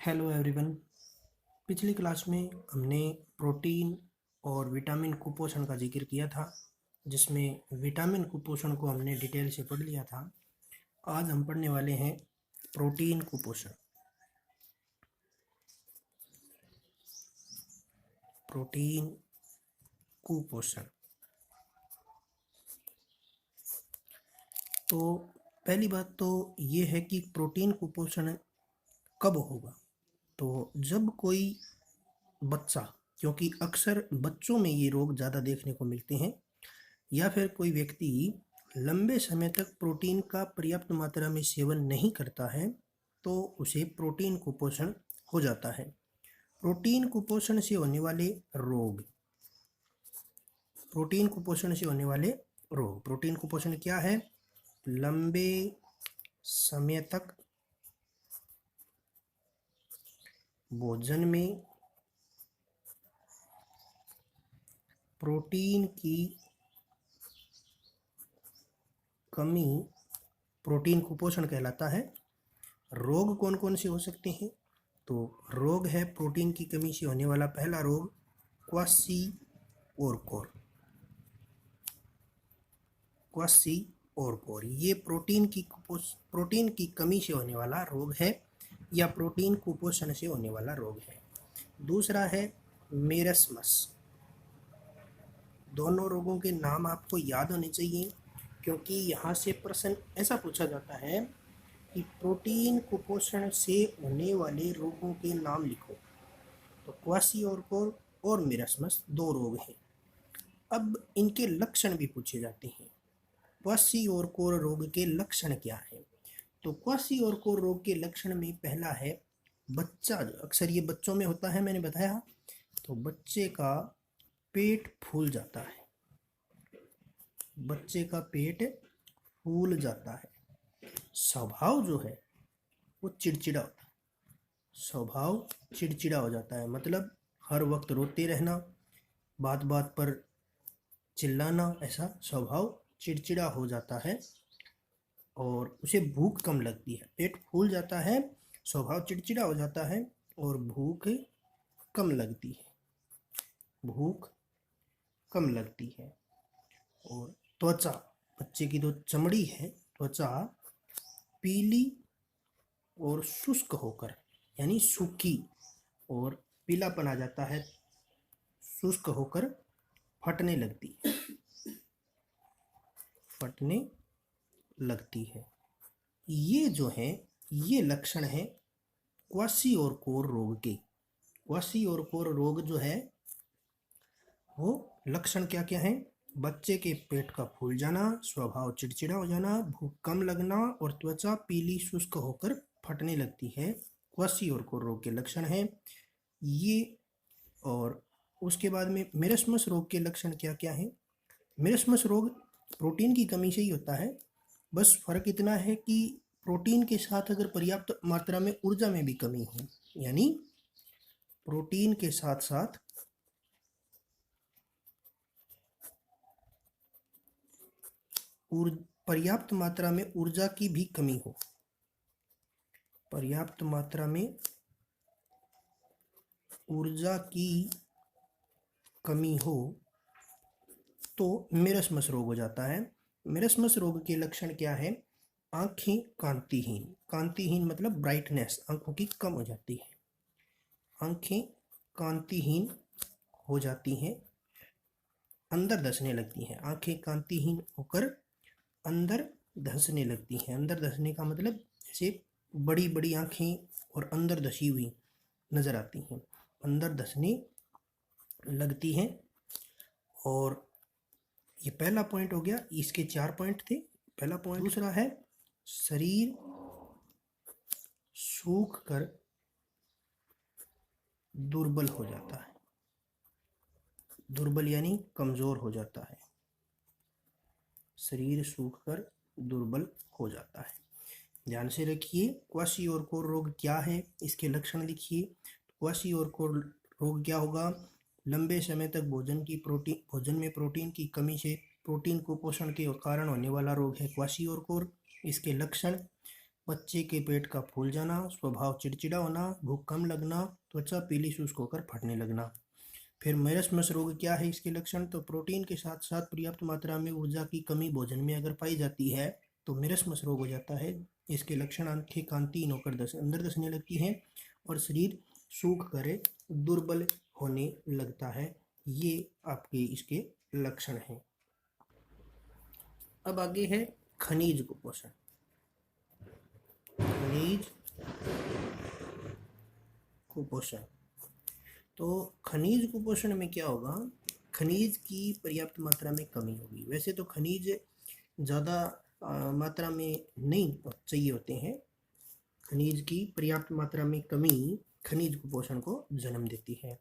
Hello everyone. पिछली class में हमने प्रोटीन और विटामिन कुपोषण का जिक्र किया था, जिसमें विटामिन कुपोषण को हमने डिटेल से पढ़ लिया था। आज हम पढ़ने वाले हैं प्रोटीन कुपोषण। प्रोटीन कुपोषण। तो पहली बात तो ये है कि प्रोटीन कुपोषण कब होगा। तो जब कोई बच्चा, क्योंकि अक्सर बच्चों में ये रोग ज़्यादा देखने को मिलते हैं, या फिर कोई व्यक्ति लंबे समय तक प्रोटीन का पर्याप्त मात्रा में सेवन नहीं करता है, तो उसे प्रोटीन कुपोषण हो जाता है। प्रोटीन कुपोषण से होने वाले रोग। प्रोटीन कुपोषण से होने वाले रोग। प्रोटीन कुपोषण क्या है? लंबे समय तक भोजन में प्रोटीन की कमी प्रोटीन कुपोषण कहलाता है। रोग कौन कौन से हो सकते हैं? तो रोग है प्रोटीन की कमी से होने वाला पहला रोग क्वाशीओरकोर। क्वाशीओरकोर ये प्रोटीन की कमी से होने वाला रोग है, या प्रोटीन कुपोषण से होने वाला रोग है। दूसरा है मेरस्मस। दोनों रोगों के नाम आपको याद होने चाहिए, क्योंकि यहाँ से प्रश्न ऐसा पूछा जाता है कि प्रोटीन कुपोषण से होने वाले रोगों के नाम लिखो। तो क्वाशीओरकोर और मेरस्मस दो रोग हैं। अब इनके लक्षण भी पूछे जाते हैं। क्वाशीओरकोर रोग के लक्षण क्या है? तो क्वाशीओरकोर रोग के लक्षण में पहला है बच्चा, अक्सर ये बच्चों में होता है, मैंने बताया। तो बच्चे का पेट फूल जाता है। बच्चे का पेट फूल जाता है। स्वभाव जो है वो चिड़चिड़ा होता है। स्वभाव चिड़चिड़ा हो जाता है, मतलब हर वक्त रोते रहना, बात बात पर चिल्लाना, ऐसा स्वभाव चिड़चिड़ा हो जाता है। और उसे भूख कम लगती है। पेट फूल जाता है, स्वभाव चिड़चिड़ा हो जाता है और भूख कम लगती है। भूख कम लगती है। और त्वचा, बच्चे की जो चमड़ी है, त्वचा पीली और शुष्क होकर, यानी सूखी और पीलापन आ जाता है, शुष्क होकर फटने लगती है। फटने लगती है। ये जो है, ये लक्षण है क्वाशीओरकोर रोग के। क्वाशीओरकोर रोग जो है वो लक्षण क्या क्या है? बच्चे के पेट का फूल जाना, स्वभाव चिड़चिड़ा हो जाना, भूख कम लगना और त्वचा पीली शुष्क होकर फटने लगती है। क्वाशीओरकोर रोग के लक्षण है ये। और उसके बाद में मेरस्मस रोग के लक्षण क्या क्या है? मेरस्मस रोग प्रोटीन की कमी से ही होता है। बस फर्क इतना है कि प्रोटीन के साथ अगर पर्याप्त मात्रा में ऊर्जा में भी कमी हो, यानी प्रोटीन के साथ साथ पर्याप्त मात्रा में ऊर्जा की भी कमी हो, पर्याप्त मात्रा में ऊर्जा की कमी हो, तो मेरस्मस रोग हो जाता है। मेरस्मस रोग के लक्षण क्या है? आंखें कांतिहीन। कांतिहीन मतलब ब्राइटनेस आंखों की कम हो जाती है। आंखें कांतिहीन हो जाती हैं, अंदर धंसने लगती हैं। आंखें कांतिहीन होकर अंदर धंसने लगती हैं। अंदर धंसने का मतलब जैसे बड़ी बड़ी आंखें और अंदर धसी हुई नजर आती हैं, अंदर धंसने लगती हैं। और ये पहला पॉइंट हो गया। इसके 4 पॉइंट थे। पहला पॉइंट। दूसरा है शरीर सूख कर दुर्बल हो जाता है। दुर्बल यानी कमजोर हो जाता है। शरीर सूख कर दुर्बल हो जाता है। ध्यान से रखिए, क्वाशीओरकोर रोग क्या है, इसके लक्षण लिखिए। क्वाशीओरकोर रोग क्या होगा? लंबे समय तक भोजन में प्रोटीन की कमी से प्रोटीन कुपोषण के कारण होने वाला रोग है क्वाशीओरकोर। इसके लक्षण: बच्चे के पेट का फूल जाना, स्वभाव चिड़चिड़ा होना, भूख कम लगना, त्वचा पीली शुष्क होकर फटने लगना। फिर मरस्मस रोग क्या है इसके लक्षण? तो प्रोटीन के साथ साथ पर्याप्त मात्रा में ऊर्जा की कमी भोजन में अगर पाई जाती है तो मरस्मस रोग हो जाता है। इसके लक्षण आंखें कांतिहीन होकर अंदर धंसने लगती हैं और शरीर सूख कर दुर्बल होने लगता है। ये आपके इसके लक्षण हैं। अब आगे है खनिज कुपोषण। खनिज कुपोषण। तो खनिज कुपोषण में क्या होगा? खनिज की पर्याप्त मात्रा में कमी होगी। वैसे तो खनिज ज़्यादा मात्रा में नहीं चाहिए होते हैं। खनिज की पर्याप्त मात्रा में कमी खनिज कुपोषण को जन्म देती है।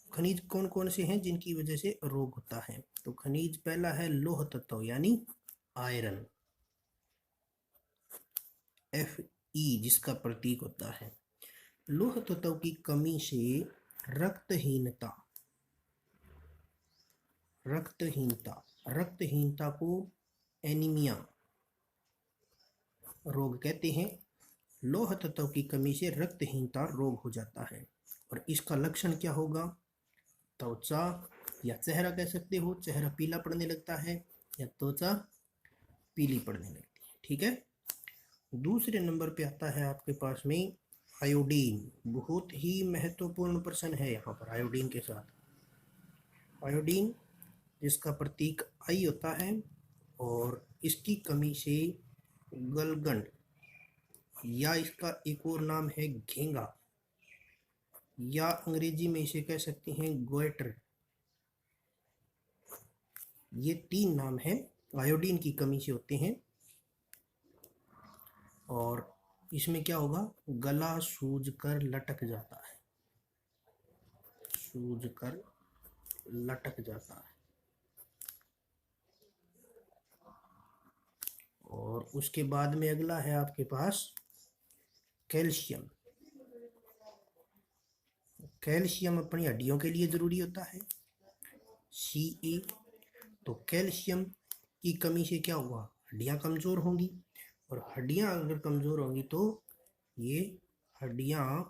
खनिज कौन कौन से हैं जिनकी वजह से रोग होता है? तो खनिज पहला है लौह तत्व यानी आयरन, Fe जिसका प्रतीक होता है। लौह तत्व की कमी से रक्तहीनता रक्तहीनता को एनीमिया रोग कहते हैं। लौह तत्व की कमी से रक्तहीनता रोग हो जाता है और इसका लक्षण क्या होगा? त्वचा या चेहरा कह सकते हो, चेहरा पीला पड़ने लगता है या त्वचा पीली पड़ने लगती है। ठीक है। दूसरे नंबर पे आता है आपके पास में आयोडीन। बहुत ही महत्वपूर्ण प्रश्न है यहाँ पर आयोडीन के साथ। आयोडीन जिसका प्रतीक आई होता है और इसकी कमी से गलगंड या इसका एक और नाम है घेंगा या अंग्रेजी में इसे कह सकते हैं गोइटर। ये 3 नाम हैं, आयोडीन की कमी से होते हैं। और इसमें क्या होगा? गला सूज कर लटक जाता है, सूज कर लटक जाता है। और उसके बाद में अगला है आपके पास कैल्शियम। कैल्शियम अपनी हड्डियों के लिए जरूरी होता है, Ca। तो कैल्शियम की कमी से क्या हुआ? हड्डियां कमजोर होंगी और हड्डियां अगर कमजोर होंगी तो ये हड्डियां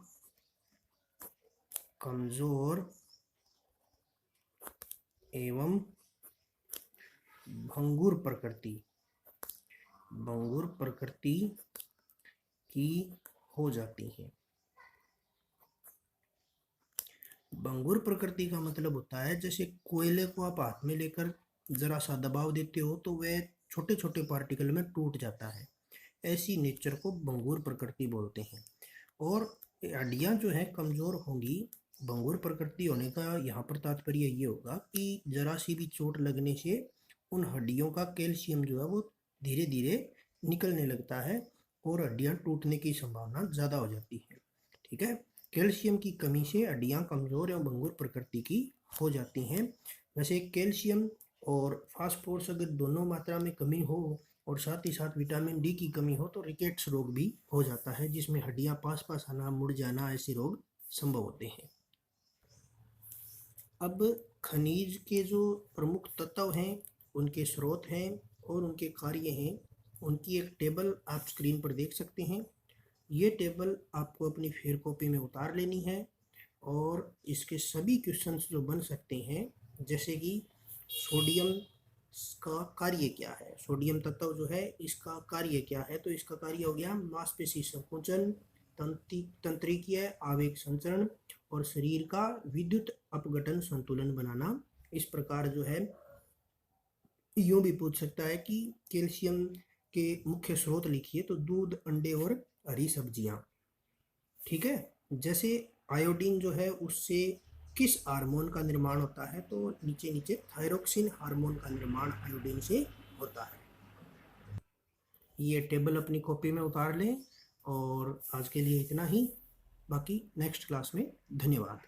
कमजोर एवं भंगुर प्रकृति की हो जाती हैं। भंगुर प्रकृति का मतलब होता है जैसे कोयले को आप हाथ में लेकर जरा सा दबाव देते हो तो वह छोटे छोटे पार्टिकल में टूट जाता है। ऐसी नेचर को भंगुर प्रकृति बोलते हैं। और हड्डियां जो है कमजोर होंगी। भंगुर प्रकृति होने का यहाँ पर तात्पर्य ये होगा कि जरा सी भी चोट लगने से उन हड्डियों का कैल्शियम जो है वो धीरे धीरे निकलने लगता है और हड्डियां टूटने की संभावना ज़्यादा हो जाती है। ठीक है। कैल्शियम की कमी से हड्डियां कमजोर एवं भंगुर प्रकृति की हो जाती हैं। वैसे कैल्शियम और फास्फोरस अगर दोनों मात्रा में कमी हो और साथ ही साथ विटामिन डी की कमी हो तो रिकेट्स रोग भी हो जाता है, जिसमें हड्डियां पास पास आना, मुड़ जाना, ऐसे रोग संभव होते हैं। अब खनिज के जो प्रमुख तत्व हैं, उनके स्रोत हैं और उनके कार्य हैं, उनकी एक टेबल आप स्क्रीन पर देख सकते हैं। ये टेबल आपको अपनी फेयर कॉपी में उतार लेनी है और इसके सभी क्वेश्चंस जो बन सकते हैं, जैसे कि सोडियम का कार्य क्या है, सोडियम तत्व जो है इसका कार्य क्या है? तो इसका कार्य हो गया मांसपेशी संकुचन, तंत्रिकीय आवेग संचरण और शरीर का विद्युत अपघटन संतुलन बनाना। इस प्रकार जो है यूं भी पूछ सकता है कि कैल्शियम के मुख्य स्रोत लिखिए, तो दूध, अंडे और हरी सब्जियां। ठीक है। जैसे आयोडीन जो है उससे किस हार्मोन का निर्माण होता है? तो नीचे नीचे थायरोक्सिन हार्मोन का निर्माण आयोडीन से होता है। ये टेबल अपनी कॉपी में उतार लें और आज के लिए इतना ही। बाकी नेक्स्ट क्लास में। धन्यवाद।